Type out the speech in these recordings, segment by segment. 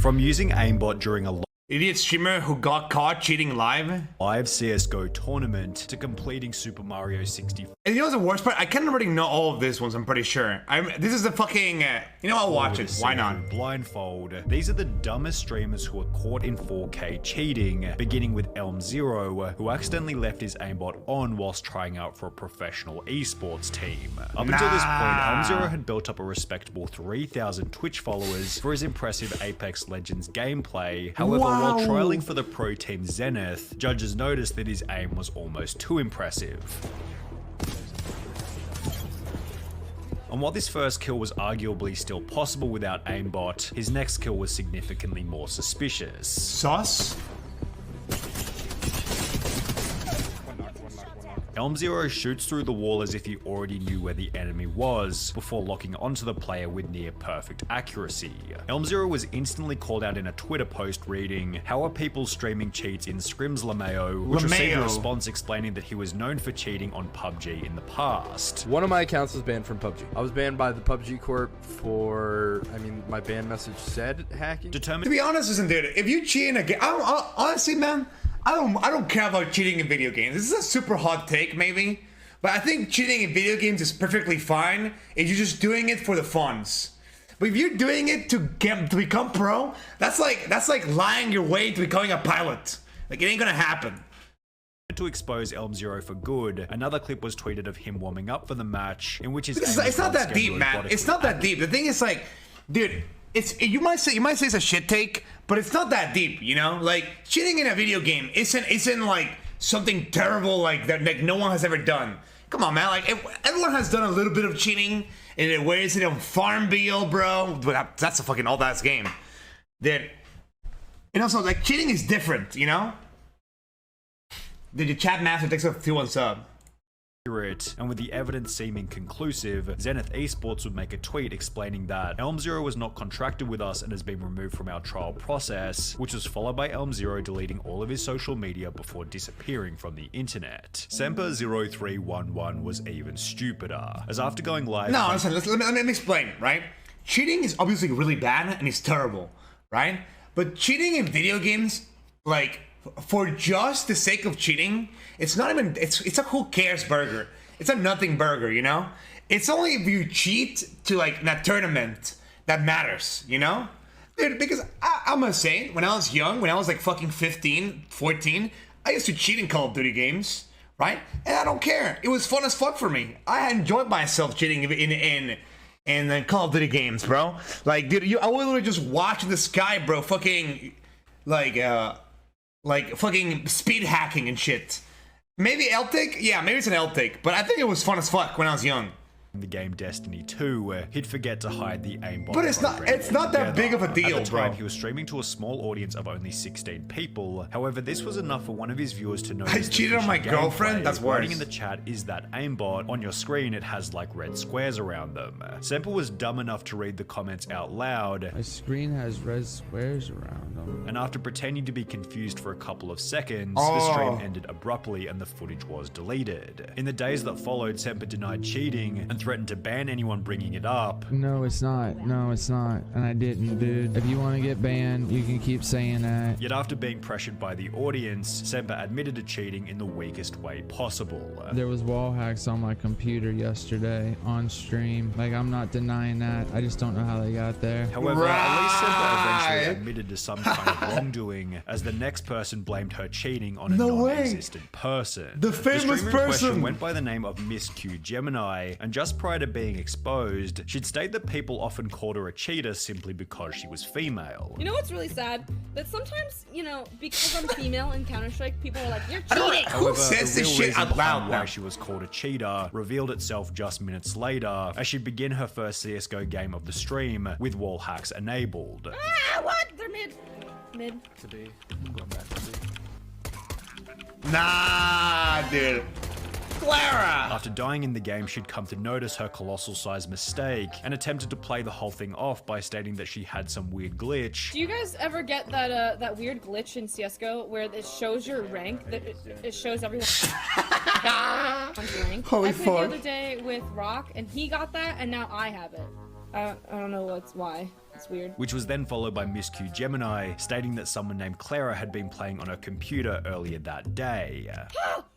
From using aimbot during a Idiot streamer who got caught cheating live CSGO tournament to completing Super Mario 64. And you know what's the worst part? I can't already know all of this ones, I'm pretty sure. This is the fucking, you know, I'll watch it. Why not? Blindfold. These are the dumbest streamers who are caught in 4K cheating, beginning with Elm0, who accidentally left his aimbot on whilst trying out for a professional esports team. Up until this point, Elm0 had built up a respectable 3,000 Twitch followers for his impressive Apex Legends gameplay. However, while trialing for the pro team Zenith, judges noticed that his aim was almost too impressive. And while this first kill was arguably still possible without aimbot, his next kill was significantly more suspicious. Sus? Elm0 shoots through the wall as if he already knew where the enemy was, before locking onto the player with near perfect accuracy. Elm0 was instantly called out in a Twitter post reading, "How are people streaming cheats in Scrims LMAO?" which received a response explaining that he was known for cheating on PUBG in the past. One of my accounts was banned from PUBG. I was banned by the PUBG Corp for, I mean, my ban message said hacking. To be honest, listen, dude, if you cheat in a game, honestly, man, I don't care about cheating in video games. This is a super hot take, maybe, but I think cheating in video games is perfectly fine if you're just doing it for the funds. But if you're doing it to become pro, that's like lying your way to becoming a pilot. Like, it ain't gonna happen. To expose Elm0 for good, another clip was tweeted of him warming up for the match, in which his it's not that deep, man. It's not that deep. The thing is, like, dude, you might say it's a shit take, but it's not that deep, you know? Like, cheating in a video game isn't like something terrible like that, like no one has ever done. Come on, man. Like, everyone has done a little bit of cheating, and where is it on Farmville, bro? But that's a fucking all-ass game. Dude. And also, like, cheating is different, you know? Did your chat master takes a 2-1 sub? And with the evidence seeming conclusive, Zenith Esports would make a tweet explaining that Elm0 was not contracted with us and has been removed from our trial process, which was followed by Elm0 deleting all of his social media before disappearing from the internet. Semper0311 was even stupider, as after going live— No, listen, let me explain, right? Cheating is obviously really bad and it's terrible, right? But cheating in video games, like, for just the sake of cheating, it's not even, it's a who cares burger. It's a nothing burger, you know? It's only if you cheat to, like, that tournament that matters, you know? Dude, because I'm gonna say, when I was young, when I was like fucking 15, 14, I used to cheat in Call of Duty games, right? And I don't care. It was fun as fuck for me. I enjoyed myself cheating in the Call of Duty games, bro. Like, dude, I would literally just watch the sky, bro, fucking, like fucking speed hacking and shit. Maybe L-Take? Yeah, maybe it's an L-Take, but I think it was fun as fuck when I was young. The game Destiny 2, where he'd forget to hide the aimbot. But it's not that big of a deal, At the time, he was streaming to a small audience of only 16 people. However, this was enough for one of his viewers to notice— I cheated on my girlfriend? That's worse. Writing in the chat is that aimbot. On your screen, it has like red squares around them. Semper was dumb enough to read the comments out loud. My screen has red squares around them. And after pretending to be confused for a couple of seconds, the stream ended abruptly and the footage was deleted. In the days that followed, Semper denied cheating and threatened to ban anyone bringing it up. No, it's not. No, it's not. And I didn't, dude. If you want to get banned, you can keep saying that. Yet after being pressured by the audience, Semper admitted to cheating in the weakest way possible. There was wall hacks on my computer yesterday on stream. Like, I'm not denying that. I just don't know how they got there. However, at least Semper eventually admitted to some kind of wrongdoing, as the next person blamed her cheating on a non-existent person. The famous streamer in person question went by the name of Miss Q Gemini, and just prior to being exposed, she'd state that people often called her a cheater simply because she was female. You know what's really sad? That sometimes, you know, because I'm female in Counter-Strike, people are like, you're cheating! Who says this shit out loud? Why she was called a cheater revealed itself just minutes later, as she'd begin her first CSGO game of the stream with wall hacks enabled. Ah, what? They're mid. Mid. To be. Going back to be. Nah, dude. Clara! After dying in the game, she'd come to notice her colossal-sized mistake and attempted to play the whole thing off by stating that she had some weird glitch. Do you guys ever get that weird glitch in CSGO where it shows your rank, that it shows everyone rank? Holy I played the other day with Rock, and he got that, and now I have it. I don't know why. That's weird. which was then followed by Miss Q Gemini stating that someone named Clara had been playing on her computer earlier that day.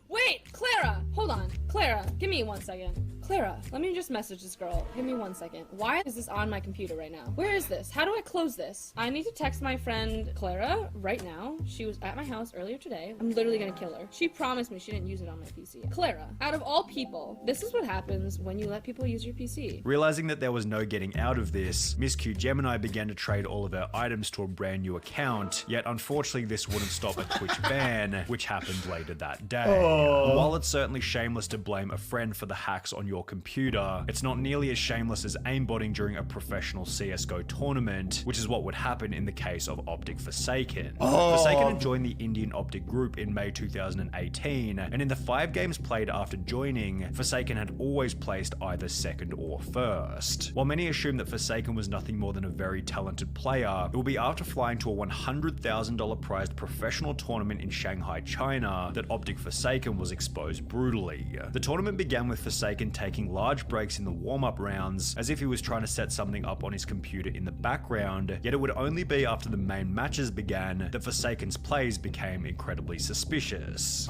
Wait, Clara! Hold on. Clara, give me 1 second. Clara, let me just message this girl. Give me 1 second. Why is this on my computer right now? Where is this? How do I close this? I need to text my friend Clara right now. She was at my house earlier today. I'm literally gonna kill her. She promised me she didn't use it on my PC. Clara, out of all people, this is what happens when you let people use your PC. Realizing that there was no getting out of this, Miss Q Gemini began to trade all of her items to a brand new account, yet unfortunately this wouldn't stop a Twitch ban, which happened later that day. While it's certainly shameless to blame a friend for the hacks on your computer, it's not nearly as shameless as aimbotting during a professional CSGO tournament, which is what would happen in the case of Optic Forsaken. Forsaken had joined the Indian Optic group in May 2018, and in the 5 games played after joining, Forsaken had always placed either second or first. While many assume that Forsaken was nothing more than a very talented player, it will be after flying to a $100,000 prized professional tournament in Shanghai, China, that Optic Forsaken was exposed brutally. The tournament began with Forsaken taking large breaks in the warm-up rounds, as if he was trying to set something up on his computer in the background, yet it would only be after the main matches began that Forsaken's plays became incredibly suspicious.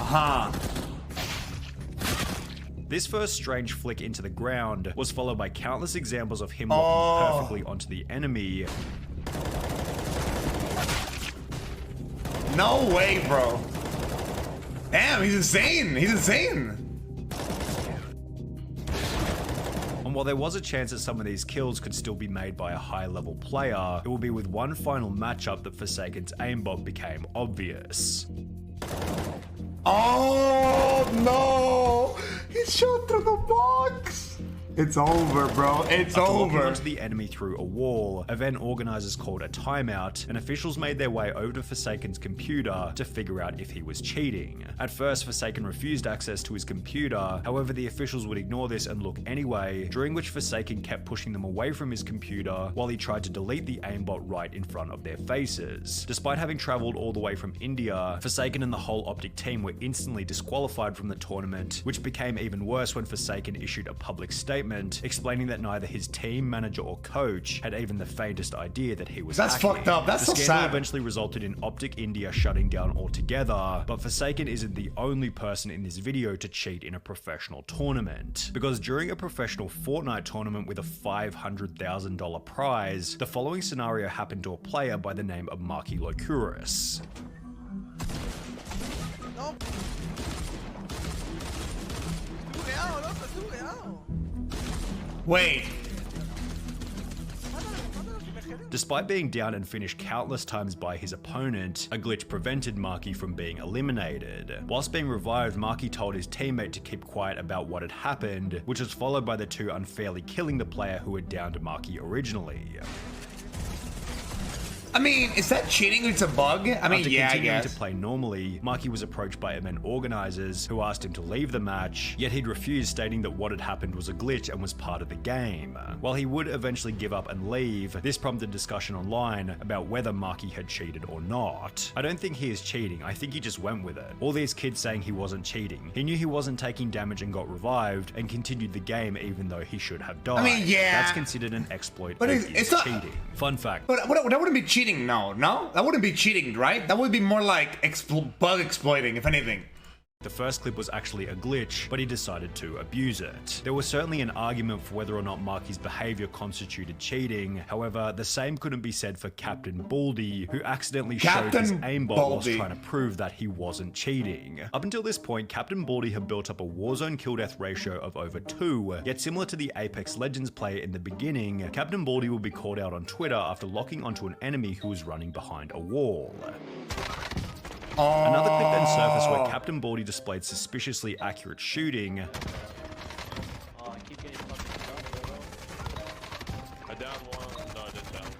This first strange flick into the ground was followed by countless examples of him locking perfectly onto the enemy. No way, bro. Damn, he's insane. He's insane. And while there was a chance that some of these kills could still be made by a high-level player, it will be with one final matchup that Forsaken's aimbot became obvious. Oh no! He shot through the box! It's over, bro. It's After locking over. onto the enemy through a wall, event organizers called a timeout, and officials made their way over to Forsaken's computer to figure out if he was cheating. At first, Forsaken refused access to his computer, however the officials would ignore this and look anyway, during which Forsaken kept pushing them away from his computer while he tried to delete the aimbot right in front of their faces. Despite having traveled all the way from India, Forsaken and the whole Optic team were instantly disqualified from the tournament, which became even worse when Forsaken issued a public statement explaining that neither his team, manager, or coach had even the faintest idea that he was That's hacking. fucked up. That's the so scandal sad. eventually resulted in Optic India shutting down altogether, but Forsaken isn't the only person in this video to cheat in a professional tournament. Because during a professional Fortnite tournament with a $500,000 prize, the following scenario happened to a player by the name of Marky Locuris. Wait. Despite being down and finished countless times by his opponent, a glitch prevented Marky from being eliminated. Whilst being revived, Marky told his teammate to keep quiet about what had happened, which was followed by the two unfairly killing the player who had downed Marky originally. I mean, is that cheating or it's a bug? I mean, After yeah, I continuing guess. to play normally, Marky was approached by event organizers who asked him to leave the match, yet he'd refused, stating that what had happened was a glitch and was part of the game. While he would eventually give up and leave, this prompted discussion online about whether Marky had cheated or not. I don't think he is cheating, I think he just went with it. All these kids saying he wasn't cheating. He knew he wasn't taking damage and got revived, and continued the game even though he should have died. I mean, yeah. That's considered an exploit, But and it's is not- cheating. Fun fact. But that wouldn't be cheating, no? That wouldn't be cheating, right? That would be more like bug exploiting, if anything. The first clip was actually a glitch, but he decided to abuse it. There was certainly an argument for whether or not Marky's behavior constituted cheating. However, the same couldn't be said for Captain Baldy, who accidentally showed his Captain aimbot whilst Baldy. trying to prove that he wasn't cheating. Up until this point, Captain Baldy had built up a Warzone kill-death ratio of over 2, yet similar to the Apex Legends player in the beginning, Captain Baldy would be called out on Twitter after locking onto an enemy who was running behind a wall. Another clip then surfaced where Captain Baldy displayed suspiciously accurate shooting,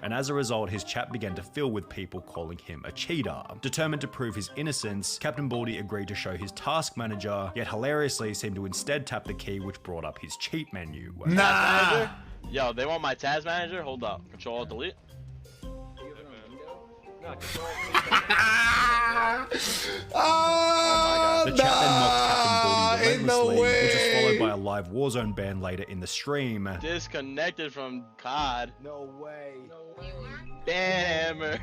and as a result, his chat began to fill with people calling him a cheater. Determined to prove his innocence, Captain Baldy agreed to show his task manager, yet hilariously seemed to instead tap the key which brought up his cheat menu. Nah. Yo, they want my task manager? Hold up. Control Alt Delete. Oh, The chat then mocked Captain Baldy ain't no relentlessly, which was way. followed by a live live Warzone ban later in the stream. Disconnected from COD. No way. Damn.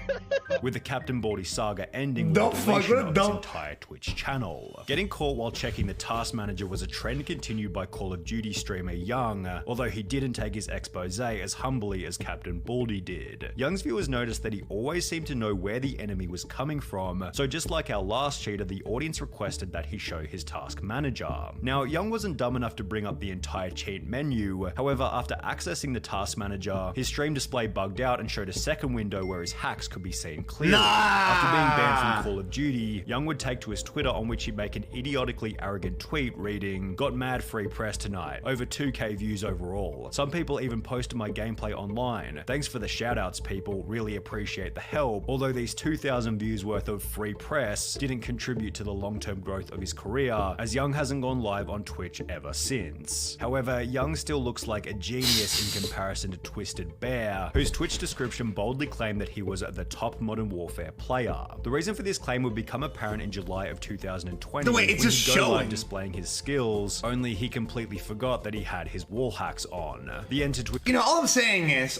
With the Captain Baldy saga ending with The the fuck, deletion what of the- his entire Twitch channel. Getting caught while checking the task manager was a trend continued by Call of Duty streamer Young, although he didn't take his expose as humbly as Captain Baldy did. Young's viewers noticed that he always seemed to know where the enemy was coming from, so just like our last cheater, the audience requested that he show his task manager. Now, Young wasn't dumb enough to bring up the entire cheat menu, however, after accessing the task manager, his stream display bugged out and showed a second window where his hacks could be seen clearly. After being banned from Call of Duty, Young would take to his Twitter on which he'd make an idiotically arrogant tweet reading, "Got mad free press tonight, over 2k views overall. Some people even posted my gameplay online. Thanks for the shoutouts, people, really appreciate the help," although these 2,000 views worth of free press didn't contribute to the long-term growth of his career, as Young hasn't gone live on Twitch ever since. However, Young still looks like a genius in comparison to Twisted Bear, whose Twitch description boldly claimed that he was the top Modern Warfare player. The reason for this claim would become apparent in July of 2020 No, wait, it's when just he'd go live showing. displaying his skills, only he completely forgot that he had his wall hacks on. The enter You know, all I'm saying is,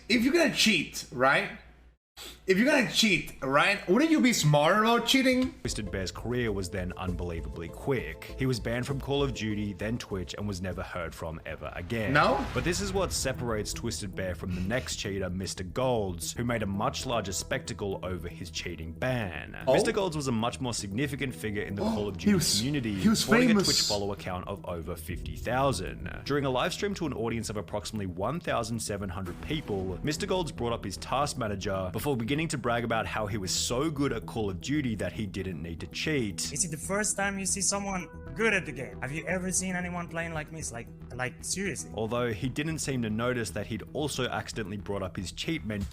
if you're gonna cheat, right? Wouldn't you be smarter about cheating? Twisted Bear's career was then unbelievably quick. He was banned from Call of Duty, then Twitch, and was never heard from ever again. No? But this is what separates Twisted Bear from the next cheater, Mr. Golds, who made a much larger spectacle over his cheating ban. Oh? Mr. Golds was a much more significant figure in the Call of he Duty was- community, he was sporting a famous. Twitch follower count of over 50,000. During a live stream to an audience of approximately 1,700 people, Mr. Golds brought up his task manager before beginning to brag about how he was so good at Call of Duty that he didn't need to cheat. Is it the first time you see someone good at the game? Have you ever seen anyone playing like me? Like seriously? Although he didn't seem to notice that he'd also accidentally brought up his cheat menu.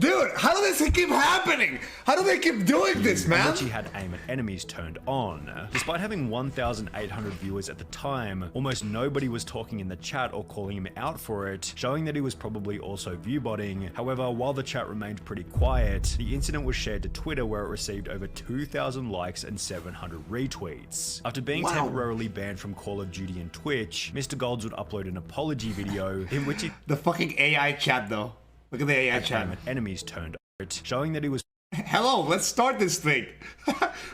Dude, how does this keep happening? How do they keep doing this, on man? which he had aim at enemies turned on. Despite having 1,800 viewers at the time, almost nobody was talking in the chat or calling him out for it, showing that he was probably also viewbotting. However, while the chat remained pretty quiet, the incident was shared to Twitter where it received over 2,000 likes and 700 retweets. After being Wow. temporarily banned from Call of Duty and Twitch, Mr. Golds would upload an apology video in which he The fucking AI chat, though. Look at the AI chat. aim at enemies turned on it, showing that he was Hello, let's start this thing.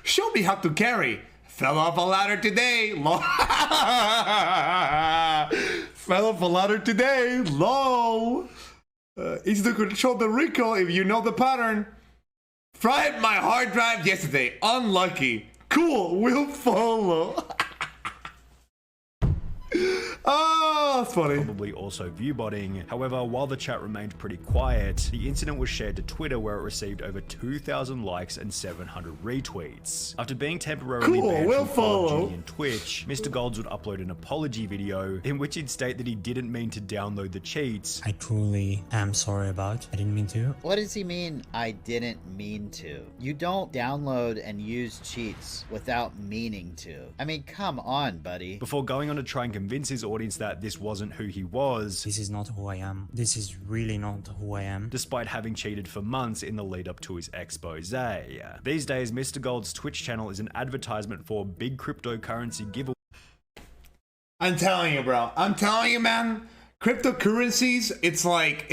Show me how to carry. Fell off a ladder today. Fell off a ladder today. Low. Easy to control the recoil if you know the pattern. Fried my hard drive yesterday. Unlucky. Cool. We'll follow. Oh, that's funny. probably also viewbotting. However, while the chat remained pretty quiet, the incident was shared to Twitter where it received over 2,000 likes and 700 retweets. After being temporarily Cool, banned we'll from Call of follow. Duty and Twitch, Mr. Golds would upload an apology video in which he'd state that he didn't mean to download the cheats. I truly am sorry about. I didn't mean to. What does he mean, I didn't mean to? You don't download and use cheats without meaning to. I mean, come on, buddy. Before going on to try and convince his audience that this wasn't who he was, This is not who I am. This is really not who I am. despite having cheated for months in the lead up to his expose. These days, Mr. Gold's Twitch channel is an advertisement for big cryptocurrency giveaways. I'm telling you, bro. I'm telling you, man. Cryptocurrencies, it's like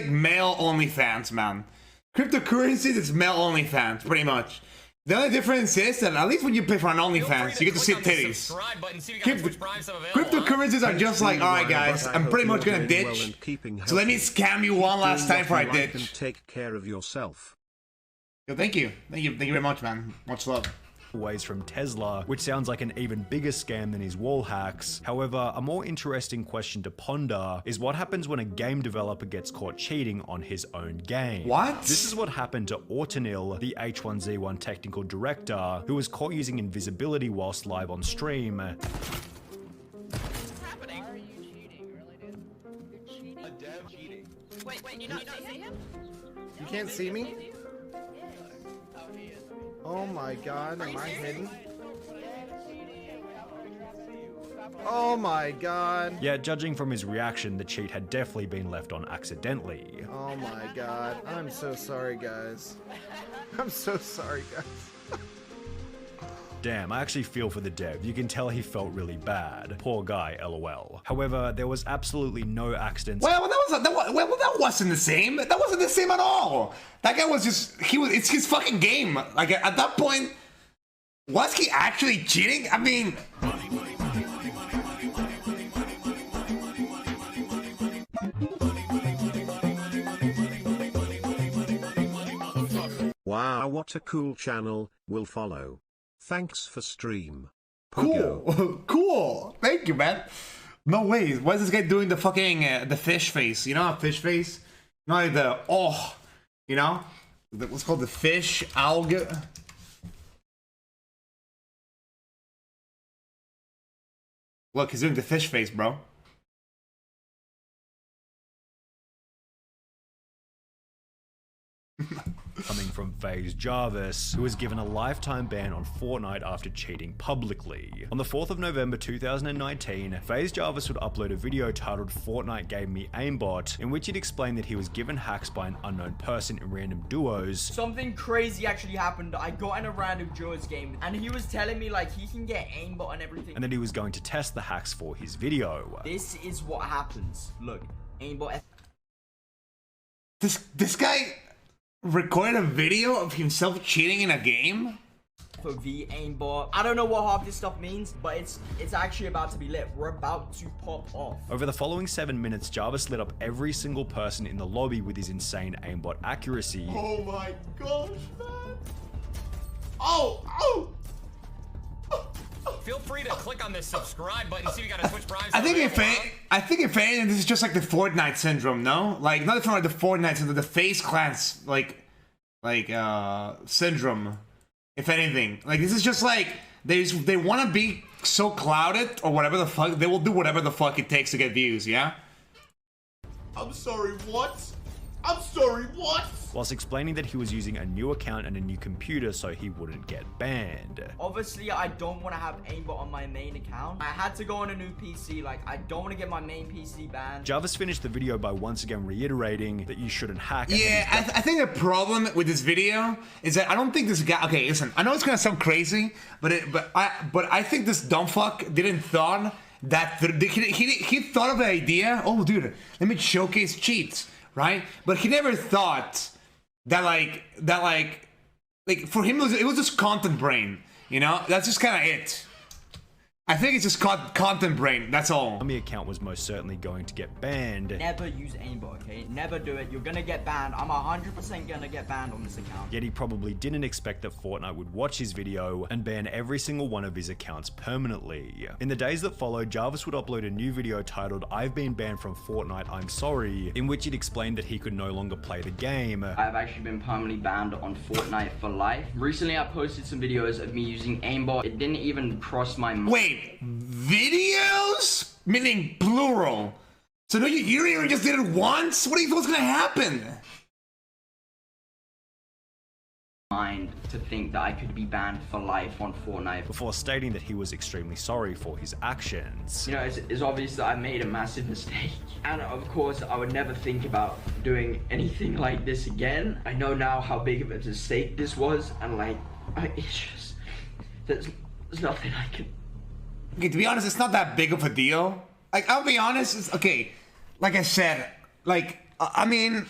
male OnlyFans, man. Cryptocurrencies, it's male OnlyFans, pretty much. The only difference is that at least when you pay for an OnlyFans, you get to see titties. Cryptocurrencies are just like, alright guys, I'm pretty much gonna ditch. So let me scam you one last time before I ditch. Take care of yourself. Yo, thank you very much, man. Much love. Ways from Tesla, which sounds like an even bigger scam than his wall hacks. However, a more interesting question to ponder is what happens when a game developer gets caught cheating on his own game. What? This is what happened to Autonil, the H1Z1 technical director, who was caught using invisibility whilst live on stream. You can't see me? Oh my god, am I hidden? Oh my god. Yet, judging from his reaction, the cheat had definitely been left on accidentally. Oh my god. I'm so sorry, guys. I'm so sorry, guys. Damn, I actually feel for the dev. You can tell he felt really bad. Poor guy, lol. However, there was absolutely no accidents. Well, that wasn't the same. That wasn't the same at all. That guy was just, it's his fucking game. Like, at that point, was he actually cheating? I mean... Wow, what a cool channel. Will follow. Thanks for stream. Pogo. Cool. Cool. Thank you, man. No way. Why is this guy doing the fucking, the fish face? You know, a fish face? You know, like the, oh, you know? What's called the fish, alga. Look, he's doing the fish face, bro. Coming from FaZe Jarvis, who was given a lifetime ban on Fortnite after cheating publicly. On the 4th of November 2019, FaZe Jarvis would upload a video titled "Fortnite Gave Me Aimbot," in which he'd explained that he was given hacks by an unknown person in random duos. Something crazy actually happened. I got in a random duos game and he was telling me like he can get aimbot and everything. And that he was going to test the hacks for his video. This is what happens. Look, aimbot. This guy recorded a video of himself cheating in a game? For V aimbot. I don't know what half this stuff means, but it's actually about to be lit. We're about to pop off. Over the following 7 minutes, Jarvis lit up every single person in the lobby with his insane aimbot accuracy. Oh my gosh, man. Oh! Feel free to click on this subscribe button. See, we got a Twitch Prime. I think if anything, this is just like the Fortnite syndrome, no? Like, not from like the Fortnite syndrome, the FaZe clans, syndrome. If anything. Like, this is just like, they want to be so clouded, or whatever the fuck, they will do whatever the fuck it takes to get views, yeah? I'm sorry, what? I'm sorry, what? Whilst explaining that he was using a new account and a new computer so he wouldn't get banned. Obviously, I don't want to have aimbot on my main account. I had to go on a new PC. Like, I don't want to get my main PC banned. Jarvis finished the video by once again reiterating that you shouldn't hack. Yeah, I think the problem with this video is that I don't think this guy. Okay, listen, I know it's gonna sound crazy, but I think this dumb fuck didn't thought that he thought of the idea. Oh, dude, let me showcase cheats, right? But he never thought that like for him it was just content brain, you know? That's just kind of it. I think it's just content brain, that's all. Army account was most certainly going to get banned. Never use aimbot, okay? Never do it. You're gonna get banned. I'm 100% gonna get banned on this account. Yet he probably didn't expect that Fortnite would watch his video and ban every single one of his accounts permanently. In the days that followed, Jarvis would upload a new video titled "I've been banned from Fortnite, I'm sorry," in which he'd explained that he could no longer play the game. I've actually been permanently banned on Fortnite for life. Recently, I posted some videos of me using aimbot. It didn't even cross my mind. Wait. Videos? Meaning plural. So no, you even just did it once? What do you think was gonna happen? Mind to think that I could be banned for life on Fortnite. Before stating that he was extremely sorry for his actions. You know, it's obvious that I made a massive mistake. And of course, I would never think about doing anything like this again. I know now how big of a mistake this was, and like, it's just, there's nothing I can. Okay, to be honest, it's not that big of a deal. Like, I'll be honest, it's, okay, like I said, like, I mean,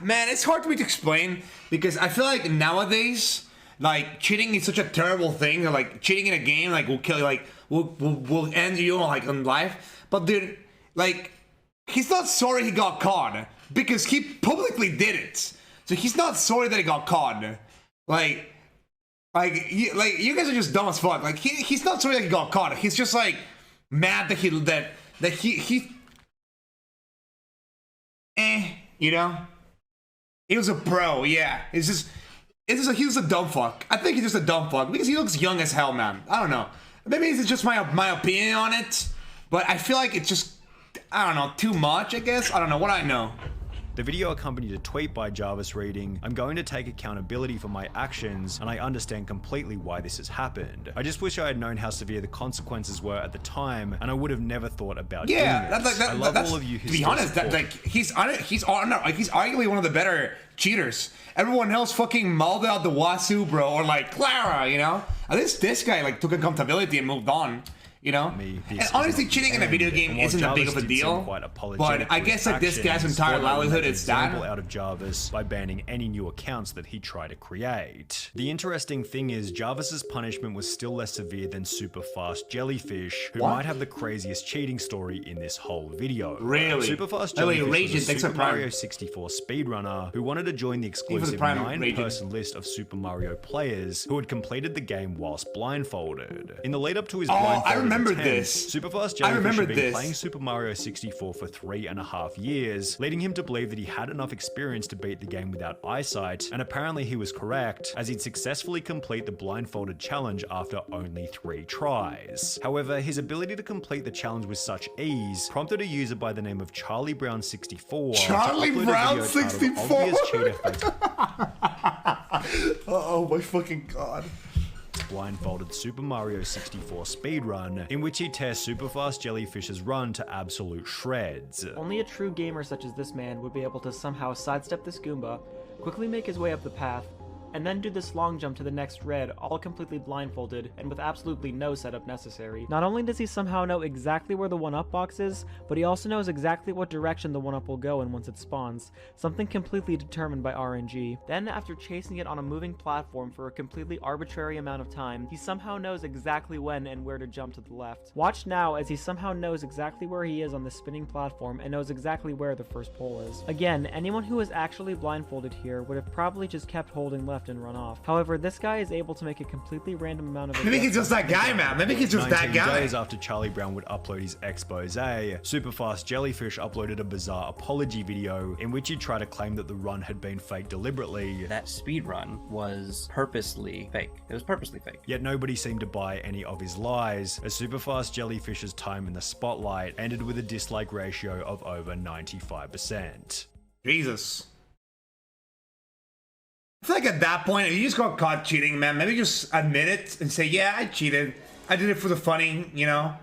man, it's hard for me to explain, because I feel like nowadays, like, cheating is such a terrible thing, like, cheating in a game, like, will kill you, like, will end you, like, on life, but dude, like, he's not sorry he got caught, because he publicly did it, so he's not sorry that he got caught, Like, you guys are just dumb as fuck. Like, he's not sorry that he got caught. He's just like mad that he you know, he was a pro. Yeah, he was a dumb fuck. I think he's just a dumb fuck because he looks young as hell, man. I don't know. Maybe it's just my opinion on it, but I feel like it's just, I don't know, too much. I guess I don't know what I know. The video accompanied a tweet by Jarvis reading, "I'm going to take accountability for my actions, and I understand completely why this has happened. I just wish I had known how severe the consequences were at the time, and I would have never thought about doing it. I love all of you who to be honest, he's arguably one of the better cheaters. Everyone else fucking mauled out the wazoo, bro, or like Clara, you know? At least this guy like took accountability and moved on. You know, and honestly, cheating in a video game isn't that big of a deal. But I guess like this guy's entire livelihood is that. Out of Jarvis by banning any new accounts that he tried to create. The interesting thing is, Jarvis's punishment was still less severe than Super Fast Jellyfish, who might have the craziest cheating story in this whole video. Really? Super Fast Jellyfish was a Super Mario 64 speedrunner who wanted to join the exclusive 9-person list of Super Mario players who had completed the game whilst blindfolded. In the lead up to his blindfolded Superfast Jellyfish had been playing Super Mario 64 for 3.5 years, leading him to believe that he had enough experience to beat the game without eyesight, and apparently he was correct, as he'd successfully complete the blindfolded challenge after only 3 tries. However, his ability to complete the challenge with such ease prompted a user by the name of Charlie Brown 64 Charlie Brown 64? Oh my fucking god. Blindfolded Super Mario 64 speedrun, in which he tears Superfast Jellyfish's run to absolute shreds. Only a true gamer such as this man would be able to somehow sidestep this Goomba, quickly make his way up the path, and then do this long jump to the next red, all completely blindfolded and with absolutely no setup necessary. Not only does he somehow know exactly where the 1-up box is, but he also knows exactly what direction the 1-up will go in once it spawns, something completely determined by RNG. Then, after chasing it on a moving platform for a completely arbitrary amount of time, he somehow knows exactly when and where to jump to the left. Watch now as he somehow knows exactly where he is on the spinning platform and knows exactly where the first pole is. Again, anyone who was actually blindfolded here would have probably just kept holding left and run off. However, this guy is able to make a completely random amount of... Maybe he's just that guy, man. Maybe he's just that guy. 19 days after Charlie Brown would upload his expose, Superfast Jellyfish uploaded a bizarre apology video in which he tried to claim that the run had been faked deliberately. That speedrun was purposely fake. It was purposely fake. Yet nobody seemed to buy any of his lies, as Superfast Jellyfish's time in the spotlight ended with a dislike ratio of over 95%. Jesus. I feel like at that point, if you just got caught cheating, man, maybe just admit it and say, yeah, I cheated. I did it for the funny, you know?